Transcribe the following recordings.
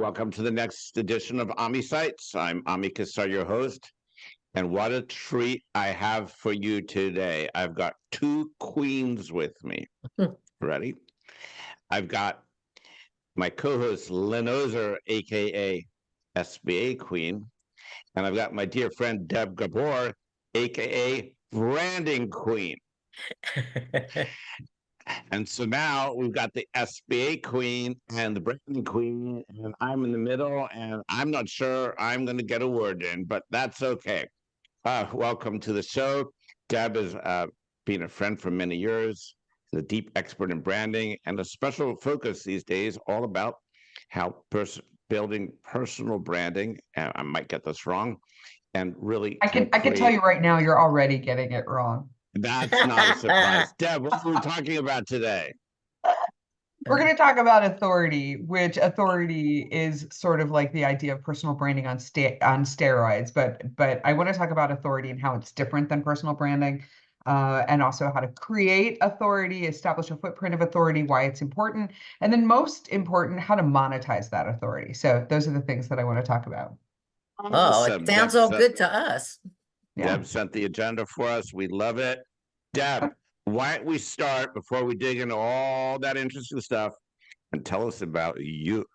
Welcome to the next edition of AmiSights. I'm Ami Kassar, your host, and what a treat I have for you today. I've got two queens with me. Ready? I've got my co-host Lynn Ozer, aka SBA Queen, and I've got my dear friend Deb Gabor, aka Branding Queen. And so now we've got the SBA Queen and the Branding Queen, and I'm in the middle, and I'm not sure I'm going to get a word in, but that's okay. Welcome to the show. Deb has been a friend for many years, a deep expert in branding, and a special focus these days all about how building personal branding, I might get this wrong, and really I can tell you right now, you're already getting it wrong. That's not a surprise. Deb, what are we talking about today? We're going to talk about authority, which authority is sort of like the idea of personal branding on steroids. But I want to talk about authority and how it's different than personal branding, and also how to create authority, establish a footprint of authority, why it's important, and then most important, how to monetize that authority. So those are the things that I want to talk about. Oh, it sounds all good to us. Yeah. Deb sent the agenda for us. We love it. Deb, why don't we start before we dig into all that interesting stuff and tell us about you?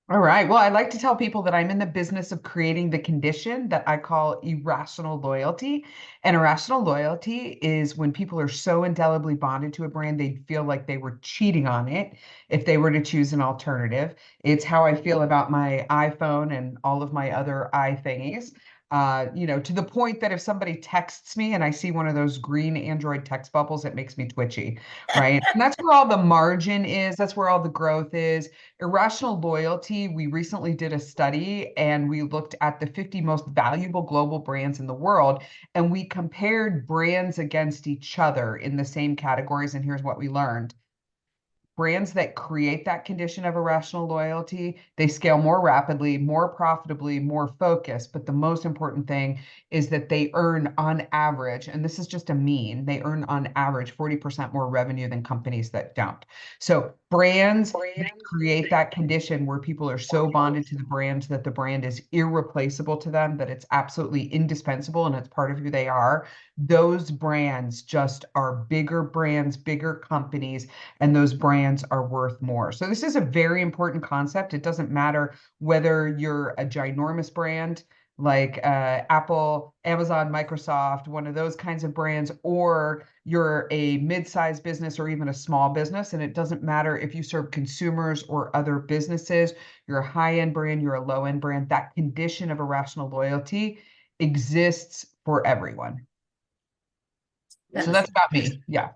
All right. Well, I like to tell people that I'm in the business of creating the condition that I call irrational loyalty. And irrational loyalty is when people are so indelibly bonded to a brand, they feel like they were cheating on it if they were to choose an alternative. It's how I feel about my iPhone and all of my other thingies. To the point that if somebody texts me and I see one of those green Android text bubbles, it makes me twitchy, right? And that's where all the margin is. That's where all the growth is. Irrational loyalty, we recently did a study and we looked at the 50 most valuable global brands in the world, and we compared brands against each other in the same categories. And here's what we learned. Brands that create that condition of irrational loyalty, they scale more rapidly, more profitably, more focused. But the most important thing is that they earn on average, and this is just a mean, they earn on average 40% more revenue than companies that don't. So brands that create that condition where people are so bonded to the brand that the brand is irreplaceable to them, that it's absolutely indispensable and it's part of who they are. Those brands just are bigger brands, bigger companies, and those brands are worth more. So this is a very important concept. It doesn't matter whether you're a ginormous brand like Apple, Amazon, Microsoft, one of those kinds of brands, or you're a mid-sized business or even a small business. And it doesn't matter if you serve consumers or other businesses, you're a high-end brand, you're a low-end brand, that condition of irrational loyalty exists for everyone. So that's about me. Yeah.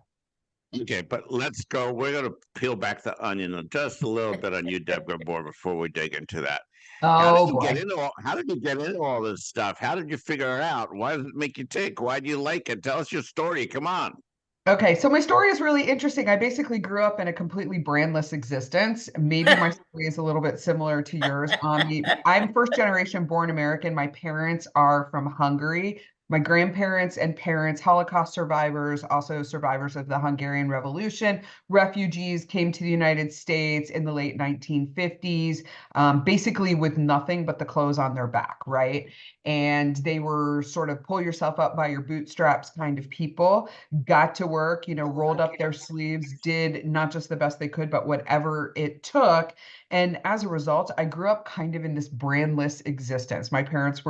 Okay, but let's go. We're going to peel back the onion just a little bit on you, Deb Gabor, before we dig into that. Oh, boy. How did you get into all this stuff? How did you figure it out? Why does it make you tick? Why do you like it? Tell us your story. Come on. Okay, so my story is really interesting. I basically grew up in a completely brandless existence. Maybe my story is a little bit similar to yours. I'm first generation born American. My parents are from Hungary. My grandparents and parents, Holocaust survivors, also survivors of the Hungarian Revolution, refugees, came to the United States in the late 1950s, basically with nothing but the clothes on their back, right? And they were sort of pull yourself up by your bootstraps kind of people, got to work, rolled up their sleeves, did not just the best they could, but whatever it took. And as a result, I grew up kind of in this brandless existence. My parents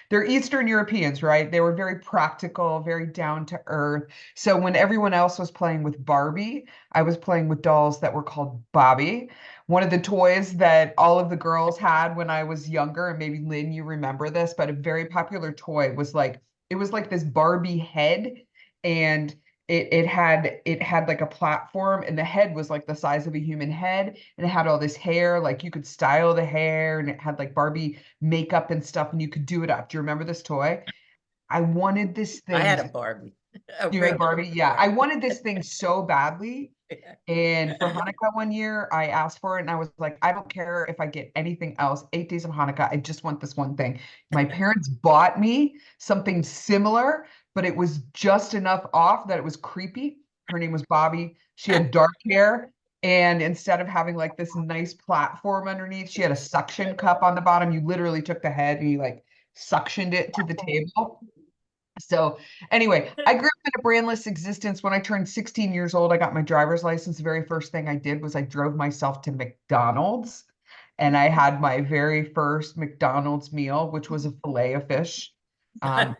they're Eastern Europeans, right? They were very practical, very down to earth. So when everyone else was playing with Barbie, I was playing with dolls that were called Bobby. One of the toys that all of the girls had when I was younger, and maybe Lynn, you remember this, but a very popular toy was it was like this Barbie head, and it had like a platform, and the head was like the size of a human head, and it had all this hair, like you could style the hair, and it had like Barbie makeup and stuff, and you could do it up. Do you remember this toy? I wanted this thing. I had a Barbie. You had Barbie? Yeah. I wanted this thing so badly. And for Hanukkah one year, I asked for it, and I was like, I don't care if I get anything else. 8 days of Hanukkah, I just want this one thing. My parents bought me something similar, but it was just enough off that it was creepy. Her name was Bobby. She had dark hair, And instead of having like this nice platform underneath, she had a suction cup on the bottom. You literally took the head and you like suctioned it to the table. So anyway, I grew up in a brandless existence. When I turned 16 years old, I got my driver's license. The very first thing I did was I drove myself to McDonald's and I had my very first McDonald's meal, which was a fillet of fish. Um,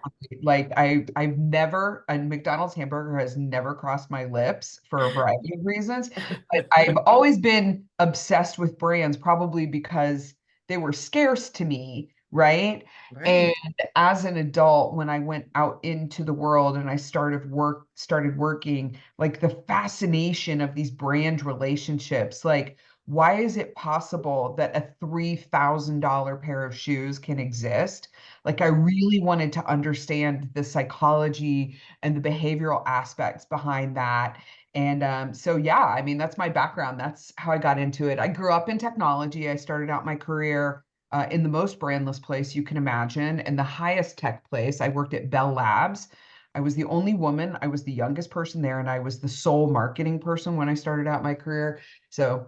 I've never, a McDonald's hamburger has never crossed my lips for a variety of reasons, but I've always been obsessed with brands, probably because they were scarce to me, right? And Right. as an adult, when I went out into the world and I started working, like the fascination of these brand relationships, like why is it possible that a $3,000 pair of shoes can exist? Like I really wanted to understand the psychology and the behavioral aspects behind that. And so, yeah, I mean, that's my background. That's how I got into it. I grew up in technology. I started out my career in the most brandless place you can imagine, and the highest tech place. I worked at Bell Labs. I was the only woman. I was the youngest person there, and I was the sole marketing person when I started out my career. So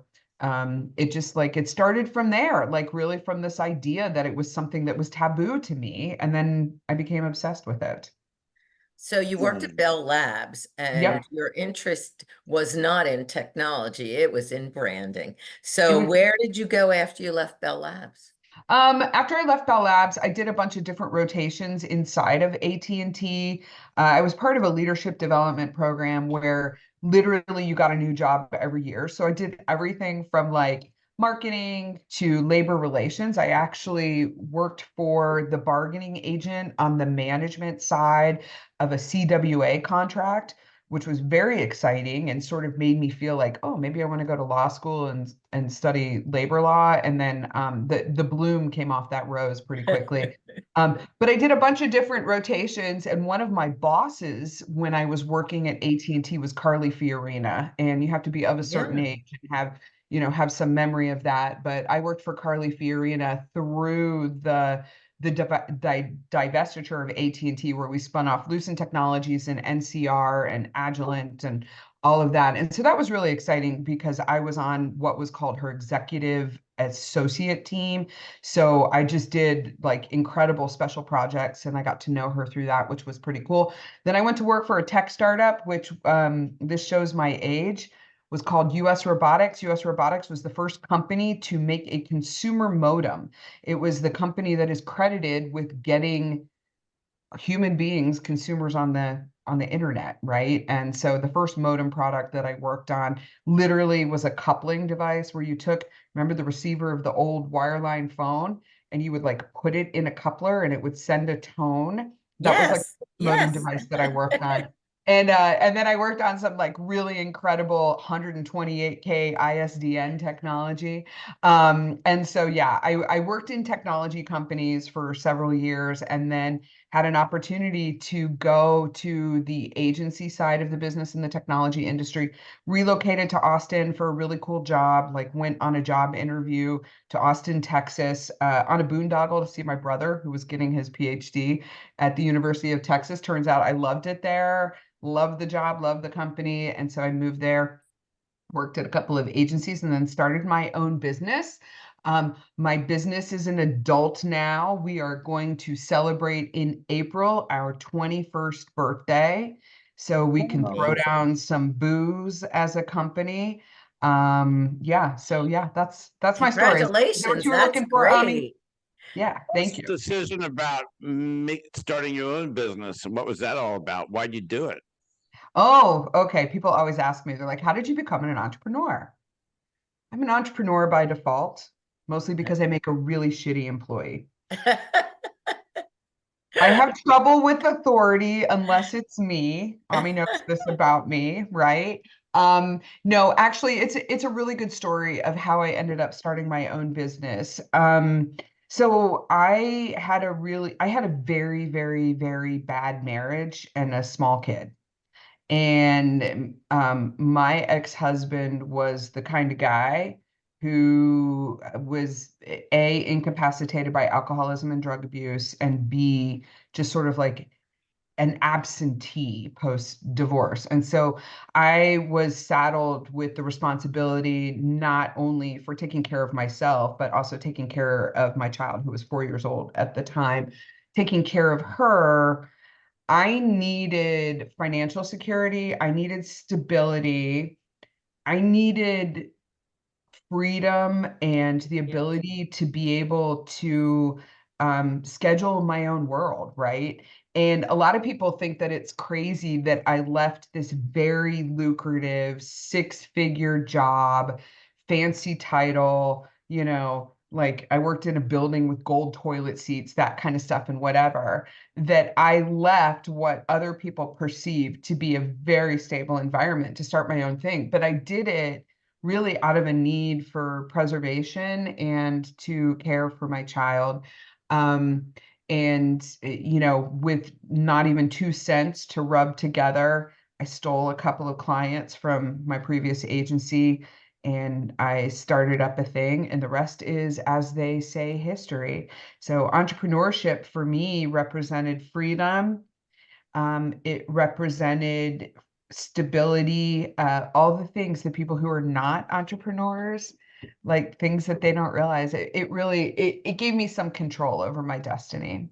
it just like it started from there, like really from this idea that it was something that was taboo to me, and then I became obsessed with it. So you worked at Bell Labs and Yep. your interest was not in technology, it was in branding. It So was where did you go after you left Bell Labs? After I left Bell Labs, I did a bunch of different rotations inside of AT&T. I was part of a leadership development program where literally you got a new job every year. So I did everything from like marketing to labor relations. I actually worked for the bargaining agent on the management side of a CWA contract, which was very exciting and sort of made me feel like, oh, maybe I want to go to law school and study labor law. And then the bloom came off that rose pretty quickly. But I did a bunch of different rotations, and one of my bosses when I was working at AT&T was Carly Fiorina, and you have to be of a certain Yeah. age and have some memory of that. But I worked for Carly Fiorina through the divestiture of AT&T, where we spun off Lucent Technologies and NCR and Agilent and all of that. And so that was really exciting because I was on what was called her executive associate team. So I just did like incredible special projects and I got to know her through that, which was pretty cool. Then I went to work for a tech startup, which this shows my age, was called US Robotics. US Robotics was the first company to make a consumer modem. It was the company that is credited with getting human beings, consumers on the internet, right? And so the first modem product that I worked on literally was a coupling device where you took, remember the receiver of the old wireline phone, and you would like put it in a coupler and it would send a tone. That was like Yes, the modem yes. device that I worked on. And then I worked on some like really incredible 128K ISDN technology. And so yeah, I worked in technology companies for several years and then had an opportunity to go to the agency side of the business in the technology industry, relocated to Austin for a really cool job, like went on a job interview to Austin, Texas, on a boondoggle to see my brother who was getting his PhD at the University of Texas. Turns out I loved it there, loved the job, loved the company. And so I moved there, worked at a couple of agencies, and then started my own business. My business is an adult now. We are going to celebrate in April our 21st birthday. So we can throw Amazing. down some booze as a company. Yeah, so yeah, that's my story. Is that what Congratulations, you were that's looking for, Ami? great. Yeah, What's thank the you. decision about starting your own business? And what was that all about? Why'd you do it? Oh, okay. People always ask me, they're like, how did you become an entrepreneur? I'm an entrepreneur by default, mostly because I make a really shitty employee. I have trouble with authority unless it's me. Ami knows this about me, right? No, actually, it's a really good story of how I ended up starting my own business. So I had a very, very, very bad marriage and a small kid. And my ex-husband was the kind of guy who was A, incapacitated by alcoholism and drug abuse, and B, just sort of like an absentee post-divorce. And so I was saddled with the responsibility not only for taking care of myself, but also taking care of my child, who was 4 years old at the time. Taking care of her, I needed financial security, I needed stability, I needed freedom and the ability to be able to schedule my own world, right? And a lot of people think that it's crazy that I left this very lucrative 6-figure job, fancy title, like I worked in a building with gold toilet seats, that kind of stuff, and whatever, that I left what other people perceive to be a very stable environment to start my own thing. But I did it really out of a need for preservation and to care for my child. With not even 2 cents to rub together, I stole a couple of clients from my previous agency and I started up a thing, and the rest is, as they say, history. So entrepreneurship for me represented freedom. It represented stability, all the things that people who are not entrepreneurs, like things that they don't realize. It really it gave me some control over my destiny.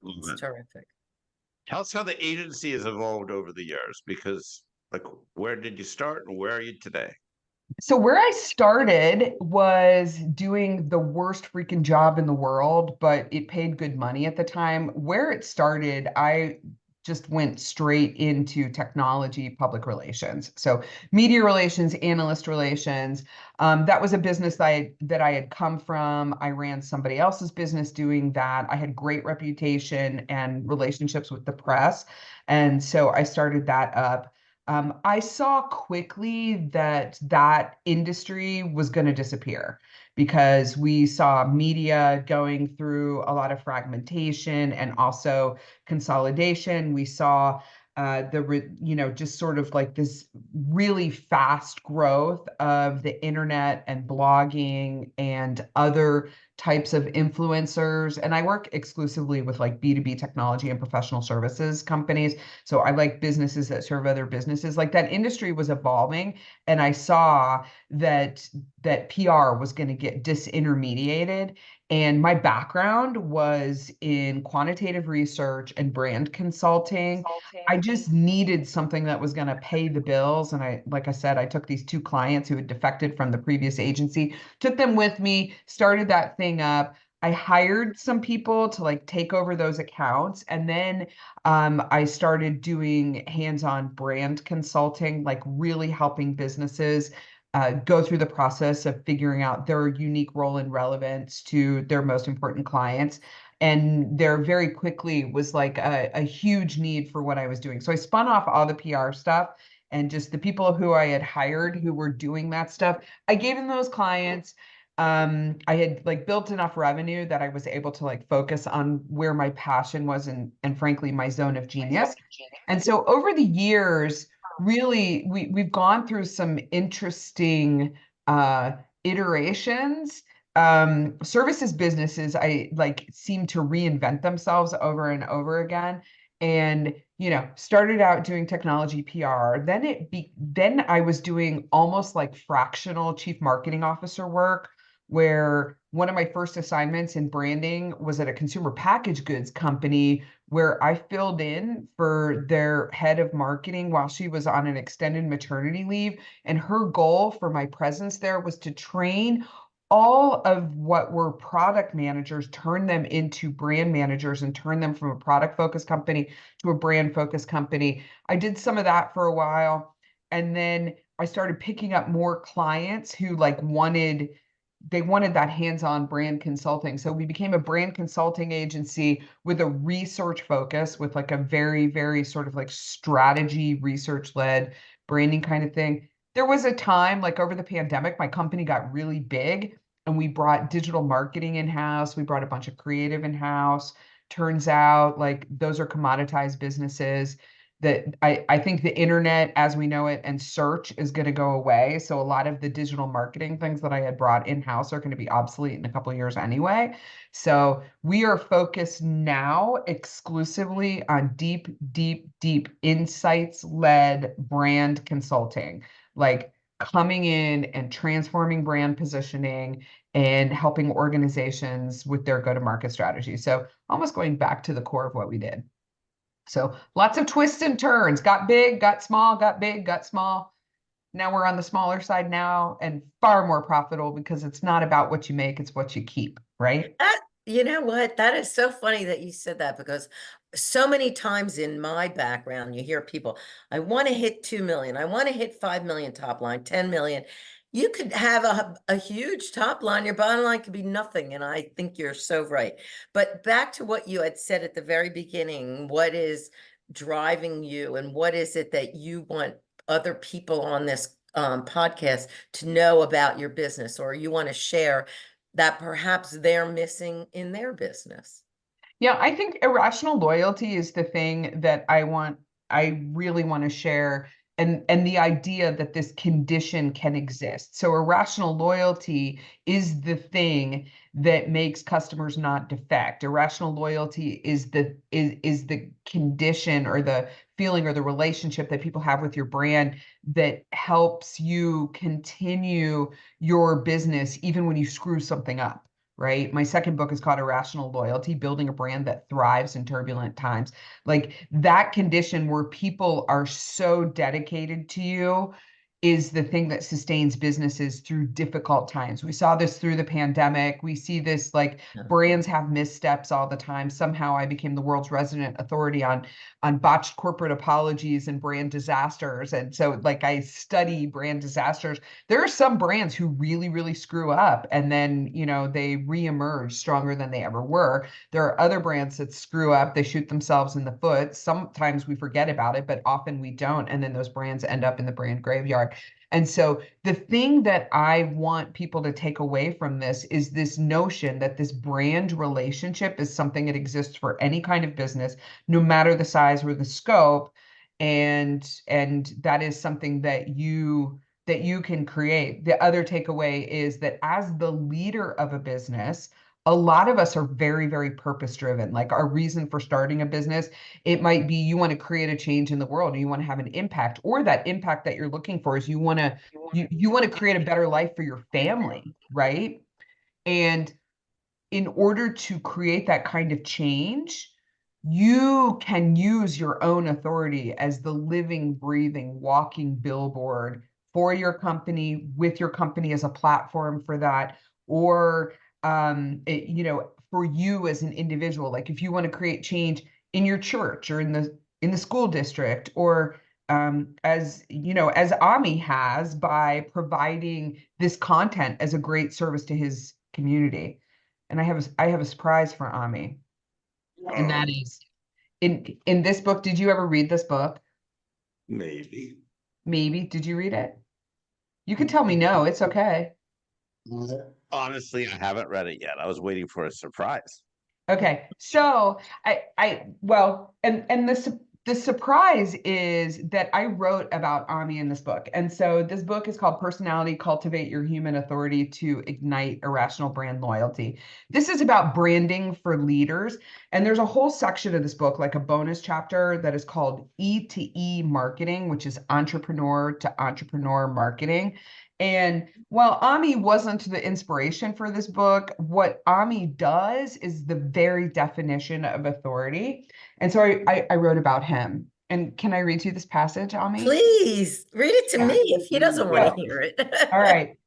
It's terrific. Tell us how the agency has evolved over the years, because like, where did you start and where are you today? So where I started was doing the worst freaking job in the world, but it paid good money at the time. Where it started, I just went straight into technology, public relations. So media relations, analyst relations. That was a business that I had come from. I ran somebody else's business doing that. I had great reputation and relationships with the press. And so I started that up. I saw quickly that that industry was going to disappear because we saw media going through a lot of fragmentation and also consolidation. We saw just sort of like this really fast growth of the internet and blogging and other types of influencers. And I work exclusively with like B2B technology and professional services companies. So I like businesses that serve other businesses. Like that industry was evolving, and I saw that PR was going to get disintermediated. And my background was in quantitative research and brand consulting. I just needed something that was going to pay the bills. And like I said, I took these 2 clients who had defected from the previous agency, took them with me, started that thing up. I hired some people to like take over those accounts. And then I started doing hands-on brand consulting, like really helping businesses go through the process of figuring out their unique role and relevance to their most important clients. And there very quickly was like a huge need for what I was doing. So I spun off all the PR stuff, and just the people who I had hired who were doing that stuff, I gave them those clients. I had like built enough revenue that I was able to like focus on where my passion was and frankly my zone of genius. And so over the years, really we've gone through some interesting iterations. Services businesses, I like seem to reinvent themselves over and over again. And started out doing technology PR. Then I was doing almost like fractional chief marketing officer work, where one of my first assignments in branding was at a consumer packaged goods company where I filled in for their head of marketing while she was on an extended maternity leave. And her goal for my presence there was to train all of what were product managers, turn them into brand managers and turn them from a product focused company to a brand focused company. I did some of that for a while. And then I started picking up more clients who like wanted that hands-on brand consulting. So we became a brand consulting agency with a research focus, with like a very, very sort of like strategy, research-led branding kind of thing. There was a time, like over the pandemic, my company got really big and we brought digital marketing in-house. We brought a bunch of creative in-house. Turns out like those are commoditized businesses. I think the internet as we know it and search is going to go away. So a lot of the digital marketing things that I had brought in-house are going to be obsolete in a couple of years anyway. So we are focused now exclusively on deep, deep, deep insights-led brand consulting, like coming in and transforming brand positioning and helping organizations with their go-to-market strategy. So almost going back to the core of what we did. So lots of twists and turns, got big, got small, got big, got small. Now we're on the smaller side now and far more profitable because it's not about what you make, it's what you keep, right? You know what? That is so funny that you said that, because so many times in my background, you hear people, I want to hit 2 million. I want to hit 5 million top line, 10 million. You could have a huge top line. Your bottom line could be nothing. And I think you're so right. But back to what you had said at the very beginning, what is driving you and what is it that you want other people on this podcast to know about your business, or you want to share that perhaps they're missing in their business? Yeah, I think irrational loyalty is the thing that I really want to share, and the idea that this condition can exist. So irrational loyalty is the thing that makes customers not defect. Irrational loyalty is the condition or the feeling or the relationship that people have with your brand that helps you continue your business even when you screw something up. Right. My second book is called Irrational Loyalty, Building a Brand That Thrives in Turbulent Times. Like that condition where people are so dedicated to you is the thing that sustains businesses through difficult times. We saw this through the pandemic. We see this, like, brands have missteps all the time. Somehow I became the world's resident authority on botched corporate apologies and brand disasters. And so, like, I study brand disasters. There are some brands who really, really screw up and then, they reemerge stronger than they ever were. There are other brands that screw up, they shoot themselves in the foot. Sometimes we forget about it, but often we don't. And then those brands end up in the brand graveyard. And so the thing that I want people to take away from this is this notion that this brand relationship is something that exists for any kind of business, no matter the size or the scope. And that is something that you can create. The other takeaway is that as the leader of a business, a lot of us are very, very purpose driven. Like our reason for starting a business, it might be you want to create a change in the world, or you want to have an impact, or that impact that you're looking for is you want to create a better life for your family, right? And in order to create that kind of change, you can use your own authority as the living, breathing, walking billboard for your company, with your company as a platform for that, or for you as an individual. Like if you want to create change in your church or in the school district, or as Ami has by providing this content as a great service to his community. And I have a surprise for Ami, and that is in this book. Did you ever read this book? Maybe. Maybe. Did you read it? You can tell me no. It's okay. Honestly, I haven't read it yet. I was waiting for a surprise. Okay, so the surprise is that I wrote about Ami in this book. And so this book is called Personality, Cultivate Your Human Authority to Ignite Irrational Brand Loyalty. This is about branding for leaders. And there's a whole section of this book, like a bonus chapter, that is called E to E marketing, which is entrepreneur to entrepreneur marketing. And while Ami wasn't the inspiration for this book, what Ami does is the very definition of authority. And so I wrote about him. And can I read you this passage, Ami? Please read it to me if he doesn't want to hear it. All right.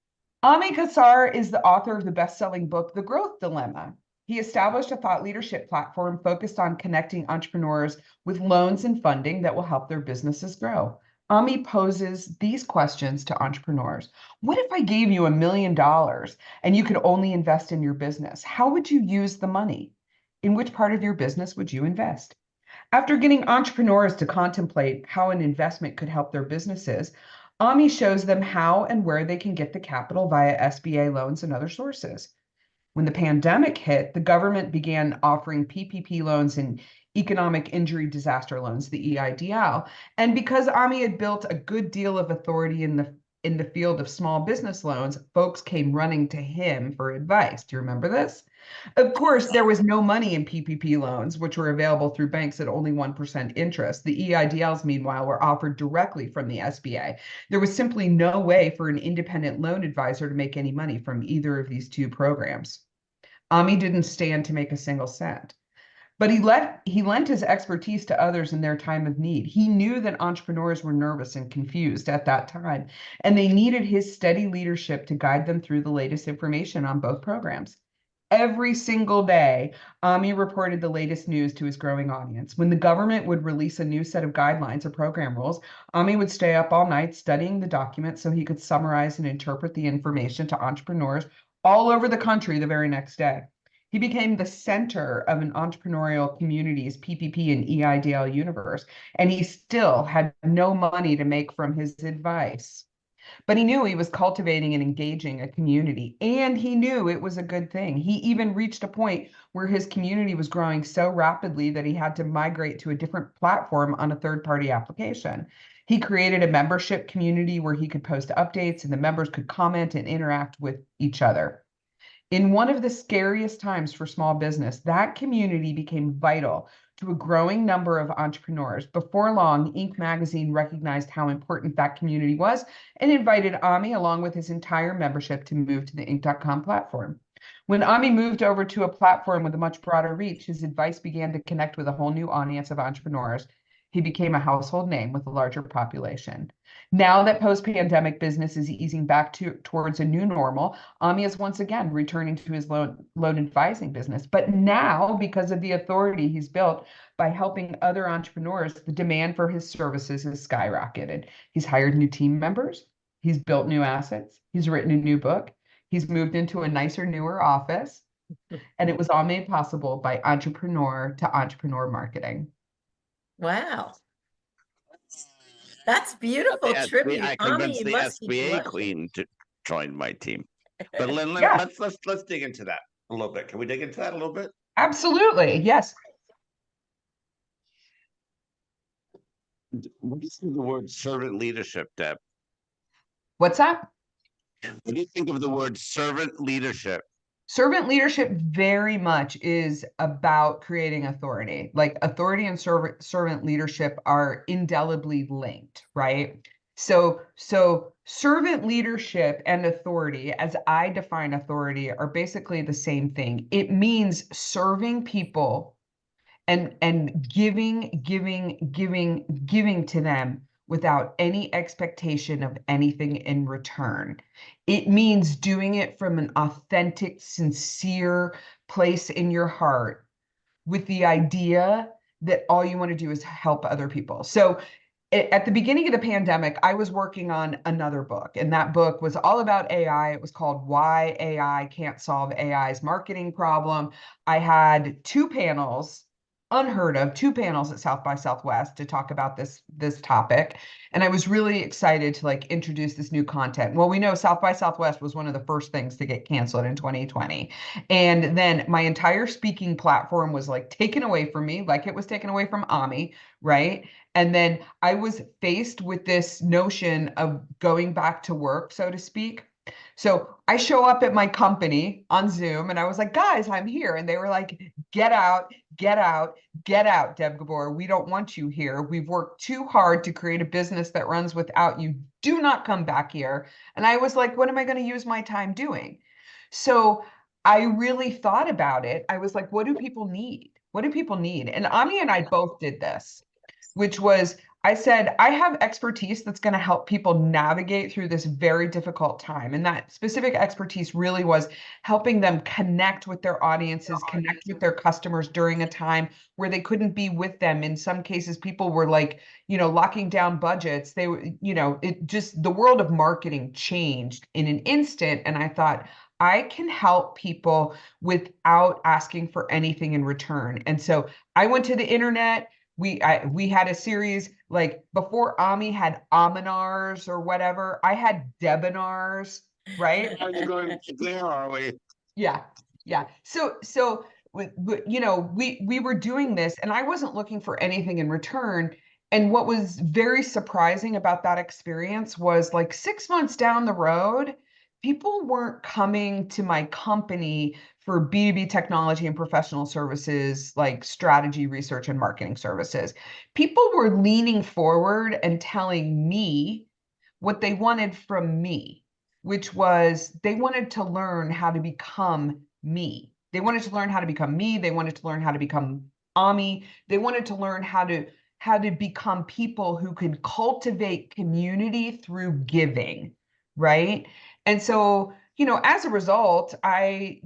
Ami Kassar is the author of the best-selling book, The Growth Dilemma. He established a thought leadership platform focused on connecting entrepreneurs with loans and funding that will help their businesses grow. Ami poses these questions to entrepreneurs. What if I gave you $1 million and you could only invest in your business? How would you use the money? In which part of your business would you invest? After getting entrepreneurs to contemplate how an investment could help their businesses, Ami shows them how and where they can get the capital via SBA loans and other sources. When the pandemic hit, the government began offering PPP loans and economic injury disaster loans, the EIDL. And because Ami had built a good deal of authority in the field of small business loans, folks came running to him for advice. Do you remember this? Of course, there was no money in PPP loans, which were available through banks at only 1% interest. The EIDLs, meanwhile, were offered directly from the SBA. There was simply no way for an independent loan advisor to make any money from either of these two programs. Ami didn't stand to make a single cent. But he lent his expertise to others in their time of need. He knew that entrepreneurs were nervous and confused at that time, and they needed his steady leadership to guide them through the latest information on both programs. Every single day, Ami reported the latest news to his growing audience. When the government would release a new set of guidelines or program rules, Ami would stay up all night studying the documents so he could summarize and interpret the information to entrepreneurs all over the country the very next day. He became the center of an entrepreneurial community's PPP and EIDL universe, and he still had no money to make from his advice. But he knew he was cultivating and engaging a community, and he knew it was a good thing. He even reached a point where his community was growing so rapidly that he had to migrate to a different platform on a third-party application. He created a membership community where he could post updates and the members could comment and interact with each other. In one of the scariest times for small business, that community became vital to a growing number of entrepreneurs. Before long, Inc. magazine recognized how important that community was and invited Ami, along with his entire membership, to move to the Inc.com platform. When Ami moved over to a platform with a much broader reach, his advice began to connect with a whole new audience of entrepreneurs. He became a household name with a larger population. Now that post-pandemic business is easing back towards a new normal, Ami is once again returning to his loan advising business. But now, because of the authority he's built by helping other entrepreneurs, the demand for his services has skyrocketed. He's hired new team members. He's built new assets. He's written a new book. He's moved into a nicer, newer office. And it was all made possible by entrepreneur to entrepreneur marketing. Wow. That's beautiful tribute. I Ami, convinced you the must be SBA blushing. queen to join my team. But Lynn, Yeah. let's dig into that a little bit. Can we dig into that a little bit? Absolutely. Yes. What do you think of the word servant leadership, Deb? What's that? What do you think of the word servant leadership? Servant leadership very much is about creating authority. Like authority and servant leadership are indelibly linked, right? So servant leadership and authority, as I define authority, are basically the same thing. It means serving people and giving to them without any expectation of anything in return. It means doing it from an authentic, sincere place in your heart with the idea that all you want to do is help other people. So at the beginning of the pandemic, I was working on another book, and that book was all about AI. It was called Why AI Can't Solve AI's Marketing Problem. I had two panels, unheard of, two panels at South by Southwest to talk about this topic. And I was really excited to introduce this new content. Well, we know South by Southwest was one of the first things to get canceled in 2020. And then my entire speaking platform was taken away from me, like it was taken away from Ami, right? And then I was faced with this notion of going back to work, so to speak. So I show up at my company on Zoom and I was like, guys, I'm here. And they were like, get out, get out, get out, Deb Gabor. We don't want you here. We've worked too hard to create a business that runs without you. Do not come back here. And I was like, what am I going to use my time doing? So I really thought about it. I was like, what do people need? What do people need? And Ami and I both did this, which was, I said, I have expertise that's going to help people navigate through this very difficult time. And that specific expertise really was helping them connect with their audiences, connect with their customers during a time where they couldn't be with them. In some cases, people were locking down budgets. They were, it just, the world of marketing changed in an instant. And I thought, I can help people without asking for anything in return. And so I went to the internet. We had a series before Ami had Aminars or whatever. I had Debinars, right? Are you going there? Are we? Yeah. Yeah. So we were doing this and I wasn't looking for anything in return. And what was very surprising about that experience was like 6 months down the road, people weren't coming to my company for B2B technology and professional services, like strategy, research, and marketing services. People were leaning forward and telling me what they wanted from me, which was they wanted to learn how to become me. They wanted to learn how to become me. They wanted to learn how to become Ami. They wanted to learn how to become people who could cultivate community through giving, right? And so, as a result, I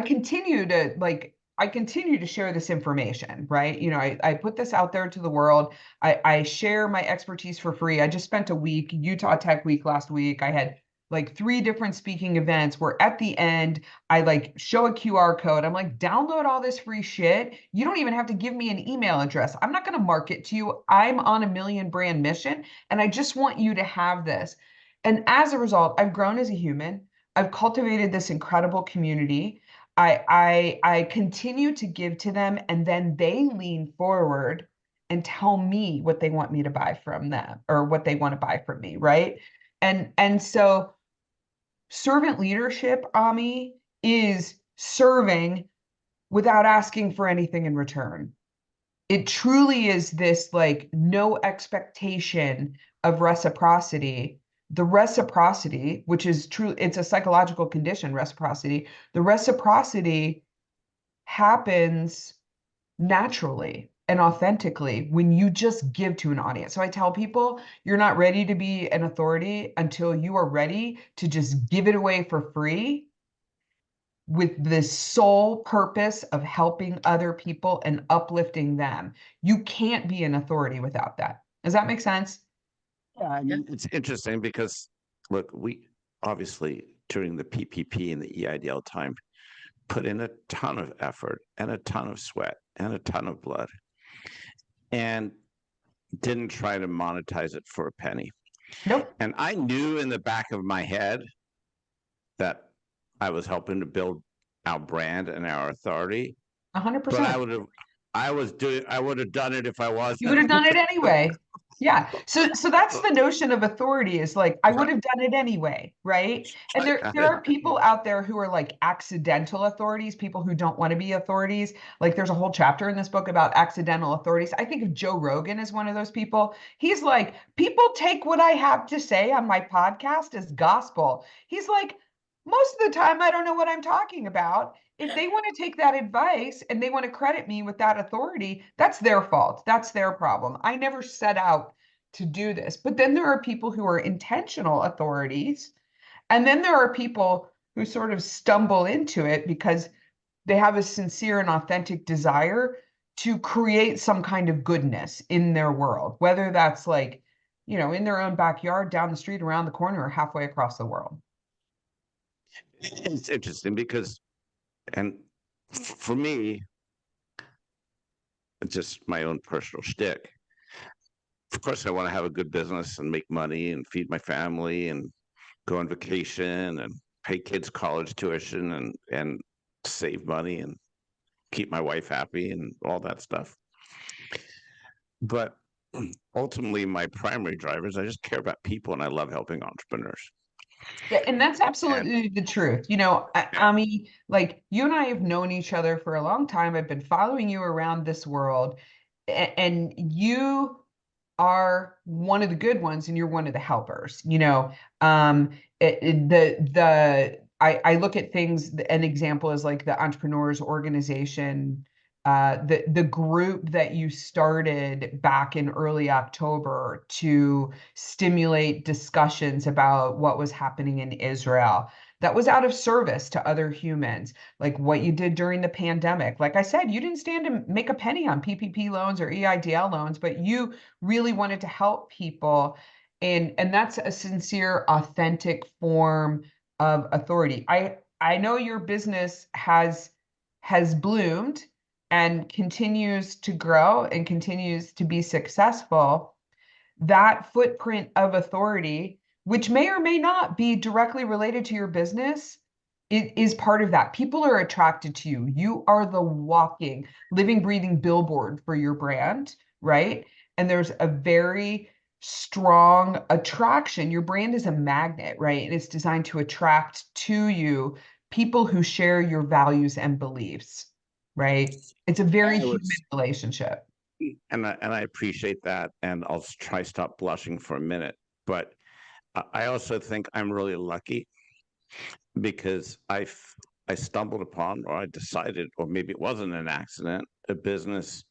continue to share this information, right? I put this out there to the world. I share my expertise for free. I just spent a week, Utah Tech Week last week. I had like 3 different speaking events where at the end I like show a QR code. I'm like, download all this free shit. You don't even have to give me an email address. I'm not going to market to you. I'm on a million brand mission and I just want you to have this. And as a result, I've grown as a human. I've cultivated this incredible community. I continue to give to them and then they lean forward and tell me what they want me to buy from them or what they want to buy from me, right? And so servant leadership, Ami, is serving without asking for anything in return. It truly is this like no expectation of reciprocity. The reciprocity, which is true, it's a psychological condition, reciprocity. The reciprocity happens naturally and authentically when you just give to an audience. So I tell people, you're not ready to be an authority until you are ready to just give it away for free with the sole purpose of helping other people and uplifting them. You can't be an authority without that. Does that make sense? Yeah, I mean, it's interesting because look, we obviously during the PPP and the EIDL time put in a ton of effort and a ton of sweat and a ton of blood and didn't try to monetize it for a penny. Nope. And I knew in the back of my head that I was helping to build our brand and our authority, but 100%. I would have done it if I You would have wasn't. done it anyway. Yeah. So that's the notion of authority is like, I would have done it anyway, right? And there are people out there who are like accidental authorities, people who don't want to be authorities. Like there's a whole chapter in this book about accidental authorities. I think of Joe Rogan as one of those people. He's like, people take what I have to say on my podcast as gospel. He's like, most of the time, I don't know what I'm talking about. If they want to take that advice and they want to credit me with that authority, that's their fault. That's their problem. I never set out to do this. But then there are people who are intentional authorities. And then there are people who sort of stumble into it because they have a sincere and authentic desire to create some kind of goodness in their world, whether that's like, in their own backyard, down the street, around the corner, or halfway across the world. It's interesting because, and for me, it's just my own personal shtick. Of course, I want to have a good business and make money and feed my family and go on vacation and pay kids college tuition and save money and keep my wife happy and all that stuff. But ultimately, my primary driver is I just care about people and I love helping entrepreneurs. Yeah, and that's absolutely the truth. I mean, like you and I have known each other for a long time. I've been following you around this world, and you are one of the good ones, and you're one of the helpers. I look at things. An example is like the Entrepreneurs Organization, the group that you started back in early October to stimulate discussions about what was happening in Israel. That was out of service to other humans, like what you did during the pandemic. Like I said, you didn't stand to make a penny on PPP loans or EIDL loans, but you really wanted to help people. And that's a sincere, authentic form of authority. I know your business has bloomed and continues to grow and continues to be successful. That footprint of authority, which may or may not be directly related to your business, it is part of that. People are attracted to you. You are the walking, living, breathing billboard for your brand, right? And there's a very strong attraction. Your brand is a magnet, right? And it's designed to attract to you people who share your values and beliefs, right? It's a very I human was, relationship. and I appreciate that, and I'll try stop blushing for a minute. But I also think I'm really lucky because I stumbled upon, or I decided, or maybe it wasn't an accident, a business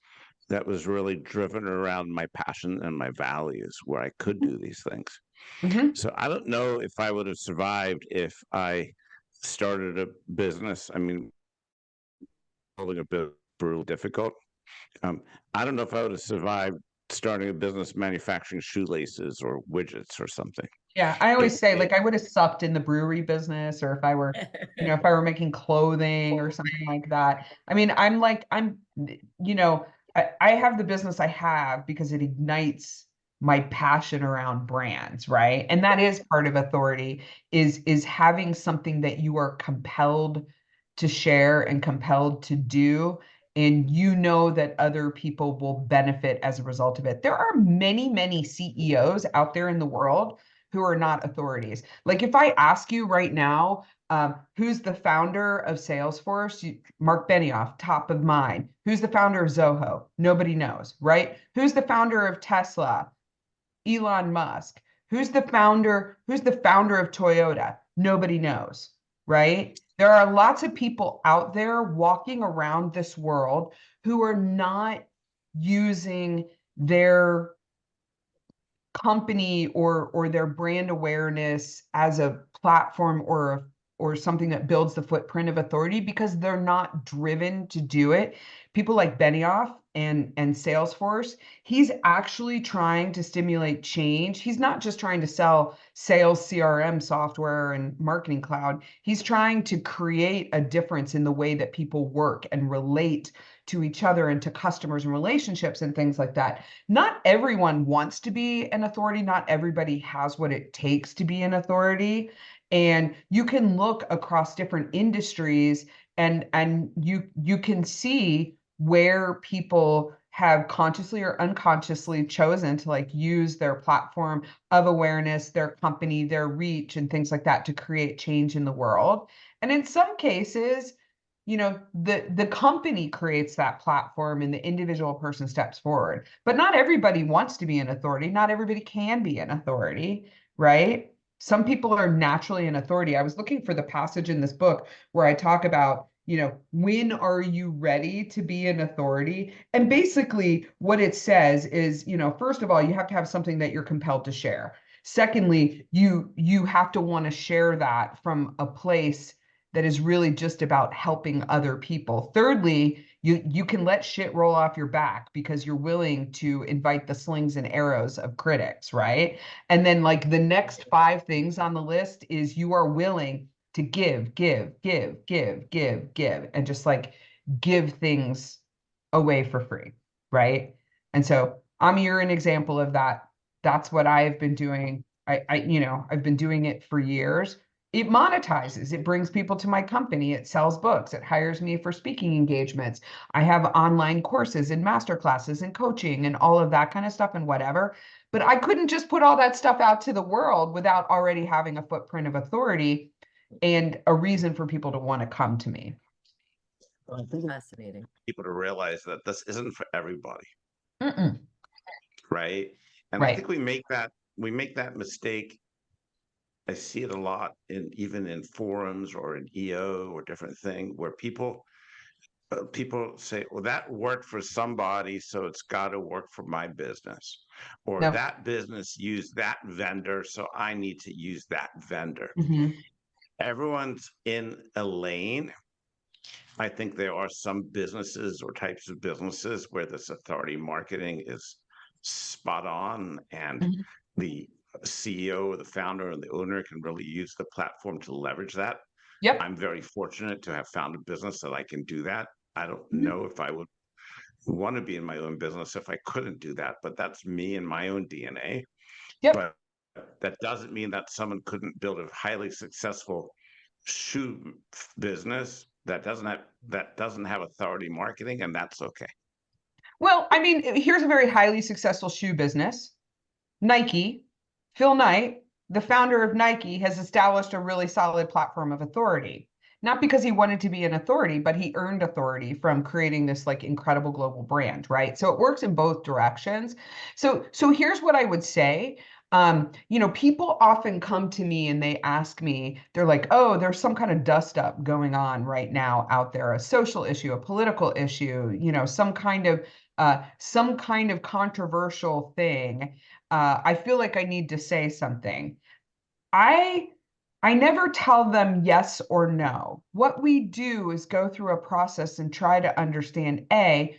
that was really driven around my passion and my values, where I could do these things. Mhm. So I don't know if I would have survived if I started a business. I mean, building a bit brutal, difficult. Um, I don't know if I would have survived starting a business manufacturing shoelaces or widgets or something. Yeah, I always say It like I would have sucked in the brewery business, or if I were, if I were making clothing or something like that. I mean, you know, I have the business I have because it ignites my passion around brands, right? And that is part of authority, is having something that you are compelled to share and compelled to do. And you know that other people will benefit as a result of it. There are many, many CEOs out there in the world who are not authorities. Like if I ask you right now, who's the founder of Salesforce? Mark Benioff, top of mind. Who's the founder of Zoho? Nobody knows, right? Who's the founder of Tesla? Elon Musk. Who's the founder? Who's the founder of Toyota? Nobody knows, right? There are lots of people out there walking around this world who are not using their company or their brand awareness as a platform or something that builds the footprint of authority because they're not driven to do it. People like Benioff and Salesforce, he's actually trying to stimulate change. He's not just trying to sell sales CRM software and marketing cloud. He's trying to create a difference in the way that people work and relate to each other and to customers and relationships and things like that. Not everyone wants to be an authority. Not everybody has what it takes to be an authority. And you can look across different industries and you can see where people have consciously or unconsciously chosen to like use their platform of awareness, their company, their reach, and things like that to create change in the world. And in some cases, the company creates that platform and the individual person steps forward. But not everybody wants to be an authority. Not everybody can be an authority, right? Some people are naturally an authority. I was looking for the passage in this book where I talk about, when are you ready to be an authority? And basically what it says is, first of all, you have to have something that you're compelled to share. Secondly, you have to want to share that from a place that is really just about helping other people. Thirdly, you can let shit roll off your back because you're willing to invite the slings and arrows of critics, right? And then like the next 5 things on the list is you are willing to give, and just like give things away for free, right? And so you're an example of that. That's what I've been doing. I've been doing it for years. It monetizes. It brings people to my company. It sells books. It hires me for speaking engagements. I have online courses and master classes and coaching and all of that kind of stuff and whatever. But I couldn't just put all that stuff out to the world without already having a footprint of authority and a reason for people to want to come to me. I think Fascinating. people to realize that this isn't for everybody, Mm-mm. right? And I Right. think we make that mistake. I see it a lot even in forums or in EO or different thing where people say, well, that worked for somebody, so it's got to work for my business, or No. that business used that vendor, so I need to use that vendor. Mm-hmm. Everyone's in a lane. I think there are some businesses or types of businesses where this authority marketing is spot on, and Mm-hmm. the CEO or the founder or the owner can really use the platform to leverage that. Yep. I'm very fortunate to have found a business that I can do that. I don't Mm-hmm. know if I would want to be in my own business if I couldn't do that, but that's me and my own DNA. Yep. But that doesn't mean that someone couldn't build a highly successful shoe business that doesn't have authority marketing, and that's okay. Well, I mean, here's a very highly successful shoe business. Nike, Phil Knight, the founder of Nike, has established a really solid platform of authority. Not because he wanted to be an authority, but he earned authority from creating this like incredible global brand, right? So it works in both directions. So here's what I would say. People often come to me and they ask me, they're like, oh, there's some kind of dust up going on right now out there, a social issue, a political issue, some kind of controversial thing. I feel like I need to say something. I I never tell them yes or no. What we do is go through a process and try to understand A,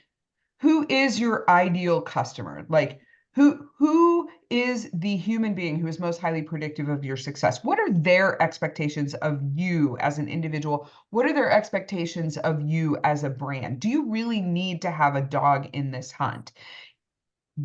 who is your ideal customer? Like who is the human being who is most highly predictive of your success? What are their expectations of you as an individual? What are their expectations of you as a brand? Do you really need to have a dog in this hunt?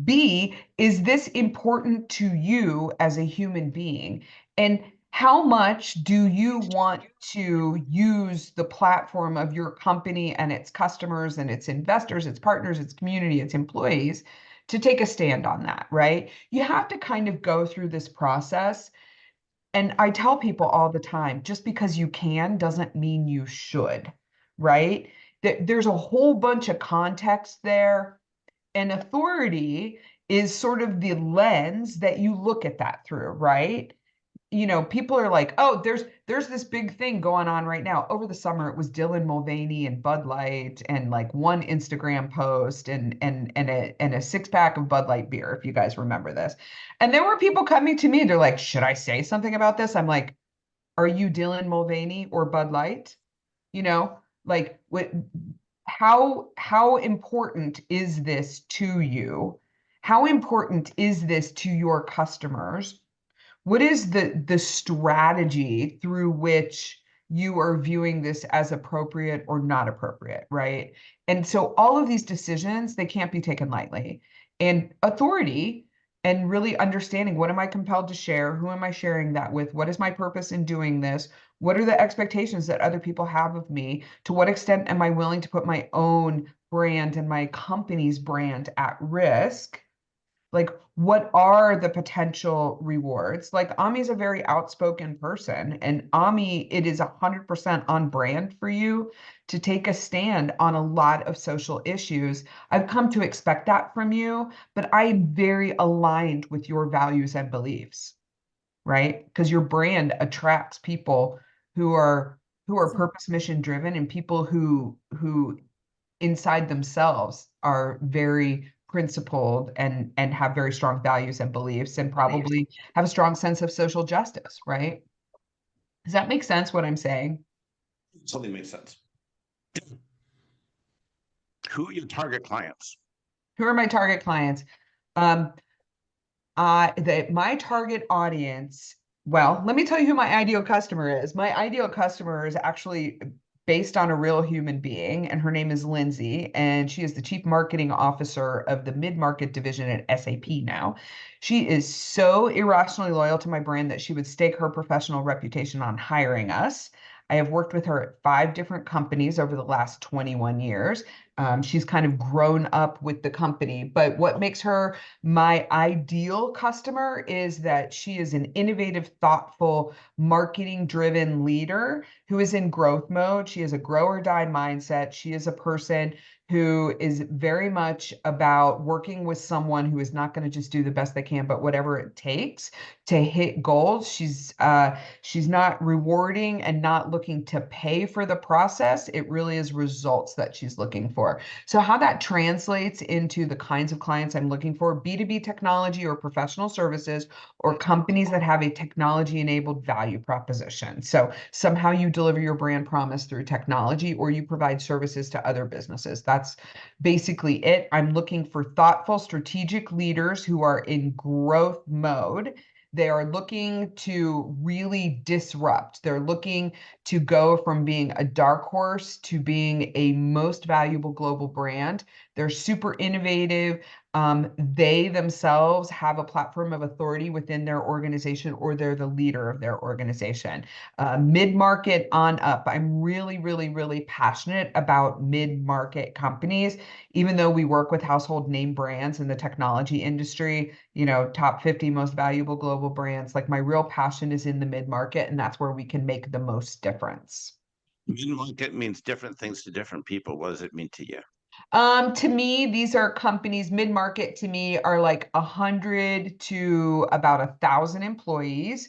B, is this important to you as a human being? And how much do you want to use the platform of your company and its customers and its investors, its partners, its community, its employees to take a stand on that, right? You have to kind of go through this process. And I tell people all the time, just because you can doesn't mean you should, right? There's a whole bunch of context there, and authority is sort of the lens that you look at that through, right? People are like, oh, there's this big thing going on right now. Over the summer, it was Dylan Mulvaney and Bud Light and like one Instagram post and a 6-pack of Bud Light beer, if you guys remember this. And there were people coming to me, they're like, should I say something about this? I'm like, are you Dylan Mulvaney or Bud Light? Like how important is this to you? How important is this to your customers? What is the strategy through which you are viewing this as appropriate or not appropriate, right? And so all of these decisions, they can't be taken lightly. And authority and really understanding, what am I compelled to share? Who am I sharing that with? What is my purpose in doing this? What are the expectations that other people have of me? To what extent am I willing to put my own brand and my company's brand at risk? Like, what are the potential rewards? Like, Ami's a very outspoken person, and Ami, it is 100% on brand for you to take a stand on a lot of social issues. I've come to expect that from you, but I'm very aligned with your values and beliefs, right? Because your brand attracts people who are purpose mission driven, and people who inside themselves are very principled and have very strong values and beliefs, and probably have a strong sense of social justice, right? Does that make sense what I'm saying? Something makes sense. Who are your target clients? Who are my target clients? My target audience, well, let me tell you who my ideal customer is. My ideal customer is actually based on a real human being, and her name is Lindsay, and she is the Chief Marketing Officer of the mid-market division at SAP now. She is so irrationally loyal to my brand that she would stake her professional reputation on hiring us. I have worked with her at 5 different companies over the last 21 years. She's kind of grown up with the company, but what makes her my ideal customer is that she is an innovative, thoughtful, marketing-driven leader who is in growth mode. She has a grow or die mindset. She is a person who is very much about working with someone who is not going to just do the best they can, but whatever it takes to hit goals. She's not rewarding and not looking to pay for the process. It really is results that she's looking for. So how that translates into the kinds of clients I'm looking for: B2B technology or professional services, or companies that have a technology-enabled value proposition. So somehow you deliver your brand promise through technology, or you provide services to other businesses. That's basically it. I'm looking for thoughtful, strategic leaders who are in growth mode. They are looking to really disrupt. They're looking to go from being a dark horse to being a most valuable global brand. They're super innovative. They themselves have a platform of authority within their organization, or they're the leader of their organization. Mid-market on up. I'm really, really, really passionate about mid-market companies, even though we work with household name brands in the technology industry, top 50 most valuable global brands. Like, my real passion is in the mid-market, and that's where we can make the most difference. Mid-market means different things to different people. What does it mean to you? To me, these are companies. Mid-market to me are like 100 to about 1,000 employees.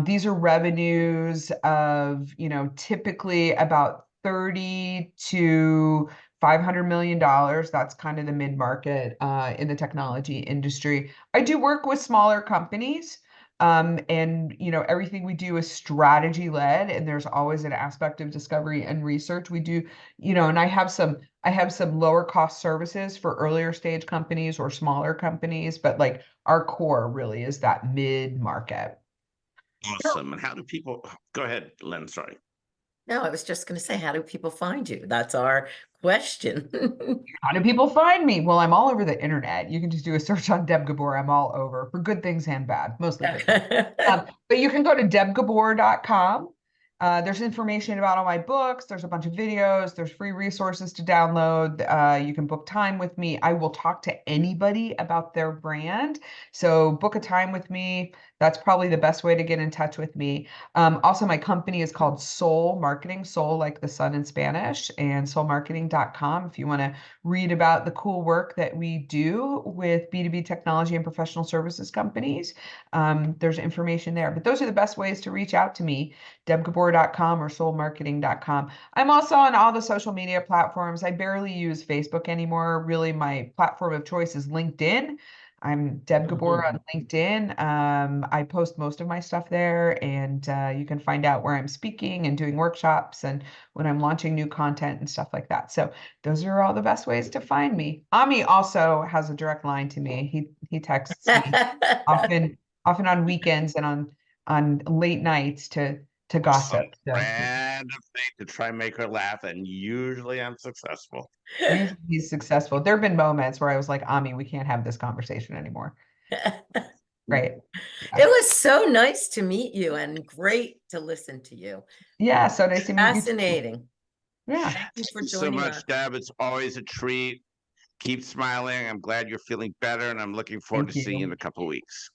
These are revenues of, typically about 30 to $500 million. That's kind of the mid-market in the technology industry. I do work with smaller companies. And everything we do is strategy led, and there's always an aspect of discovery and research. We do, and I have some lower cost services for earlier stage companies or smaller companies, but like our core really is that mid market. Awesome. And how do people go ahead, Lynn? Sorry. No, I was just going to say, how do people find you? That's our question. How do people find me? Well, I'm all over the internet. You can just do a search on Deb Gabor. I'm all over, for good things and bad, mostly good things. But you can go to debgabor.com. There's information about all my books. There's a bunch of videos. There's free resources to download. You can book time with me. I will talk to anybody about their brand. So book a time with me. That's probably the best way to get in touch with me. Also, my company is called Soul Marketing, Soul like the sun in Spanish, and soulmarketing.com if you want to read about the cool work that we do with B2B technology and professional services companies. There's information there. But those are the best ways to reach out to me, debgabor.com or soulmarketing.com. I'm also on all the social media platforms. I barely use Facebook anymore. Really, my platform of choice is LinkedIn. I'm Deb Gabor on LinkedIn. I post most of my stuff there, and you can find out where I'm speaking and doing workshops and when I'm launching new content and stuff like that. So those are all the best ways to find me. Ami also has a direct line to me. He texts me often on weekends and on late nights to gossip. So Random thing to try and make her laugh, and usually I'm successful. usually he's successful. There have been moments where I was like, Ami, we can't have this conversation anymore. Right. It was so nice to meet you and great to listen to you. Yeah, so nice to meet you too. Fascinating. Yeah. Thank you for Thanks so joining much, us. Deb. It's always a treat. Keep smiling. I'm glad you're feeling better, and I'm looking forward Thank to seeing you you. in a couple of weeks.